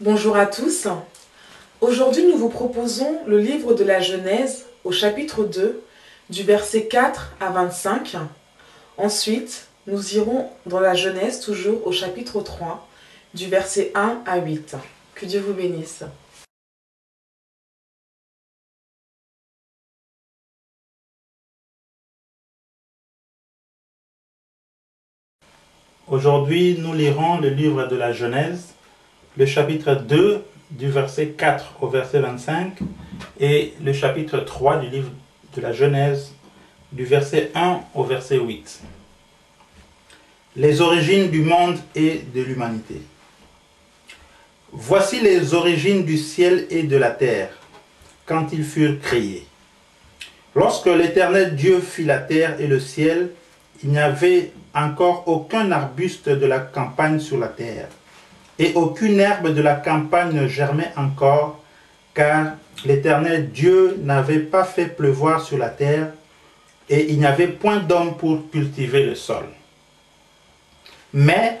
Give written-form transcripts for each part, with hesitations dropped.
Bonjour à tous. Aujourd'hui, nous vous proposons le livre de la Genèse au chapitre 2, du verset 4 à 25. Ensuite, nous irons dans la Genèse toujours au chapitre 3, du verset 1 à 8. Que Dieu vous bénisse. Aujourd'hui, nous lirons le livre de la Genèse, le chapitre 2, du verset 4 au verset 25, et le chapitre 3 du livre de la Genèse, du verset 1 au verset 8. Les origines du monde et de l'humanité. Voici les origines du ciel et de la terre, quand ils furent créés. Lorsque l'Éternel Dieu fit la terre et le ciel, il n'y avait encore aucun arbuste de la campagne sur la terre, et aucune herbe de la campagne ne germait encore, car l'Éternel Dieu n'avait pas fait pleuvoir sur la terre, et il n'y avait point d'homme pour cultiver le sol. Mais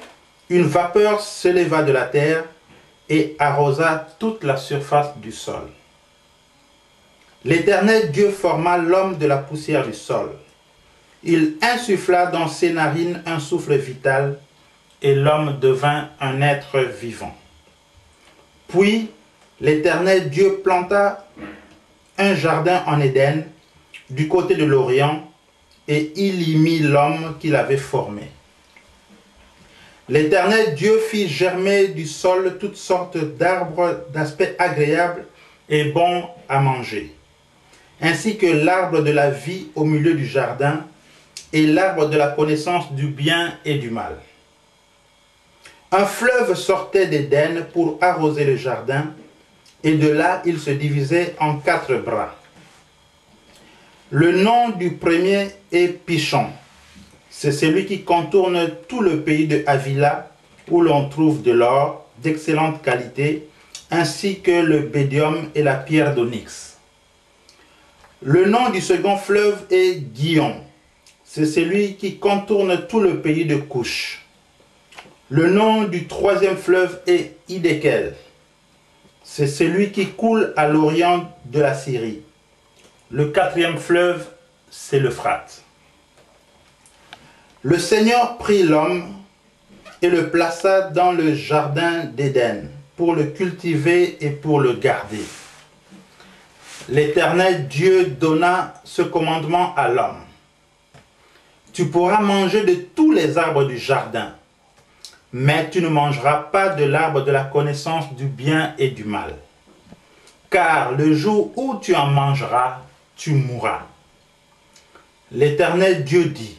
une vapeur s'éleva de la terre et arrosa toute la surface du sol. L'Éternel Dieu forma l'homme de la poussière du sol. Il insuffla dans ses narines un souffle vital, et l'homme devint un être vivant. Puis l'Éternel Dieu planta un jardin en Éden, du côté de l'Orient, et il y mit l'homme qu'il avait formé. L'Éternel Dieu fit germer du sol toutes sortes d'arbres d'aspect agréable et bon à manger, ainsi que l'arbre de la vie au milieu du jardin, et l'arbre de la connaissance du bien et du mal. Un fleuve sortait d'Éden pour arroser le jardin, et de là il se divisait en 4 bras. Le nom du premier est Pichon. C'est celui qui contourne tout le pays de Havila, où l'on trouve de l'or d'excellente qualité, ainsi que le bédium et la pierre d'onyx. Le nom du second fleuve est Gihon. C'est celui qui contourne tout le pays de Couche. Le nom du troisième fleuve est Hiddekel. C'est celui qui coule à l'orient de la Syrie. Le quatrième fleuve, c'est l'Euphrate. Le Seigneur prit l'homme et le plaça dans le jardin d'Éden pour le cultiver et pour le garder. L'Éternel Dieu donna ce commandement à l'homme. Tu pourras manger de tous les arbres du jardin, mais tu ne mangeras pas de l'arbre de la connaissance du bien et du mal. Car le jour où tu en mangeras, tu mourras. L'Éternel Dieu dit,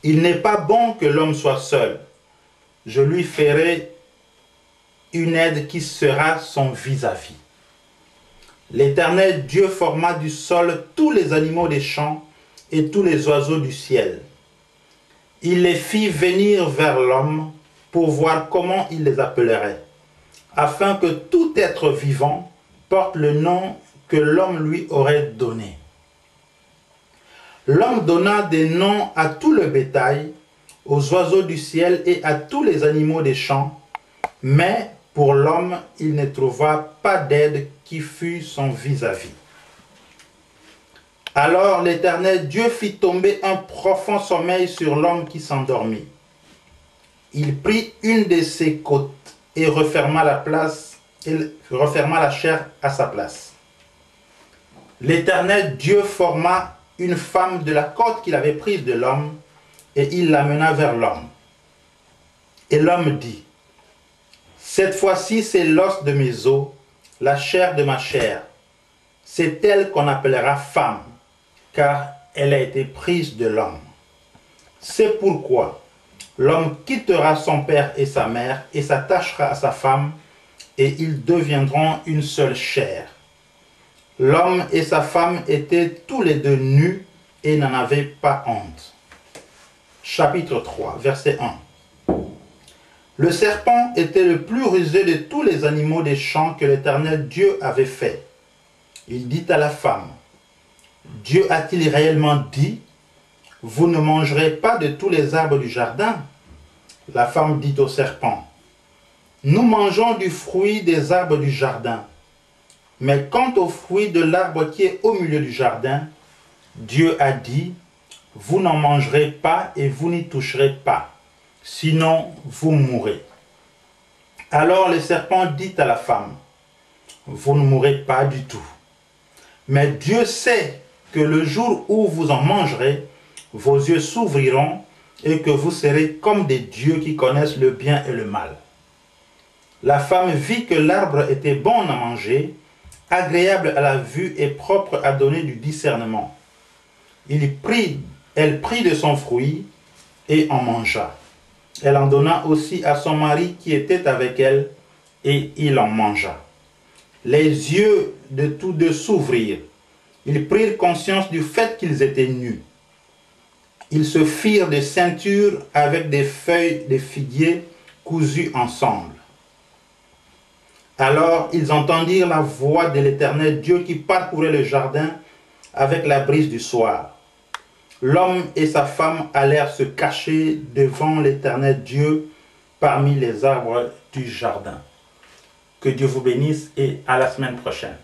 il n'est pas bon que l'homme soit seul. Je lui ferai une aide qui sera son vis-à-vis. L'Éternel Dieu forma du sol tous les animaux des champs et tous les oiseaux du ciel. Il les fit venir vers l'homme pour voir comment il les appellerait, afin que tout être vivant porte le nom que l'homme lui aurait donné. L'homme donna des noms à tout le bétail, aux oiseaux du ciel et à tous les animaux des champs, mais pour l'homme, il ne trouva pas d'aide qui fût son vis-à-vis. Alors l'Éternel Dieu fit tomber un profond sommeil sur l'homme qui s'endormit. Il prit une de ses côtes et referma la chair à sa place. L'Éternel Dieu forma une femme de la côte qu'il avait prise de l'homme, et il l'amena vers l'homme. Et l'homme dit, cette fois-ci c'est l'os de mes os, la chair de ma chair. C'est elle qu'on appellera femme, car elle a été prise de l'homme. C'est pourquoi l'homme quittera son père et sa mère et s'attachera à sa femme, et ils deviendront une seule chair. L'homme et sa femme étaient tous les deux nus et n'en avaient pas honte. Chapitre 3, verset 1. Le serpent était le plus rusé de tous les animaux des champs que l'Éternel Dieu avait fait. Il dit à la femme, Dieu a-t-il réellement dit, vous ne mangerez pas de tous les arbres du jardin? La femme dit au serpent, nous mangeons du fruit des arbres du jardin. Mais quant au fruit de l'arbre qui est au milieu du jardin, Dieu a dit, vous n'en mangerez pas et vous n'y toucherez pas, sinon vous mourrez. Alors le serpent dit à la femme, vous ne mourrez pas du tout. Mais Dieu sait que le jour où vous en mangerez, vos yeux s'ouvriront et que vous serez comme des dieux qui connaissent le bien et le mal. La femme vit que l'arbre était bon à manger, agréable à la vue et propre à donner du discernement. Elle prit de son fruit et en mangea. Elle en donna aussi à son mari qui était avec elle, et il en mangea. Les yeux de tous deux s'ouvrirent. Ils prirent conscience du fait qu'ils étaient nus. Ils se firent des ceintures avec des feuilles de figuier cousues ensemble. Alors ils entendirent la voix de l'Éternel Dieu qui parcourait le jardin avec la brise du soir. L'homme et sa femme allèrent se cacher devant l'Éternel Dieu parmi les arbres du jardin. Que Dieu vous bénisse et à la semaine prochaine.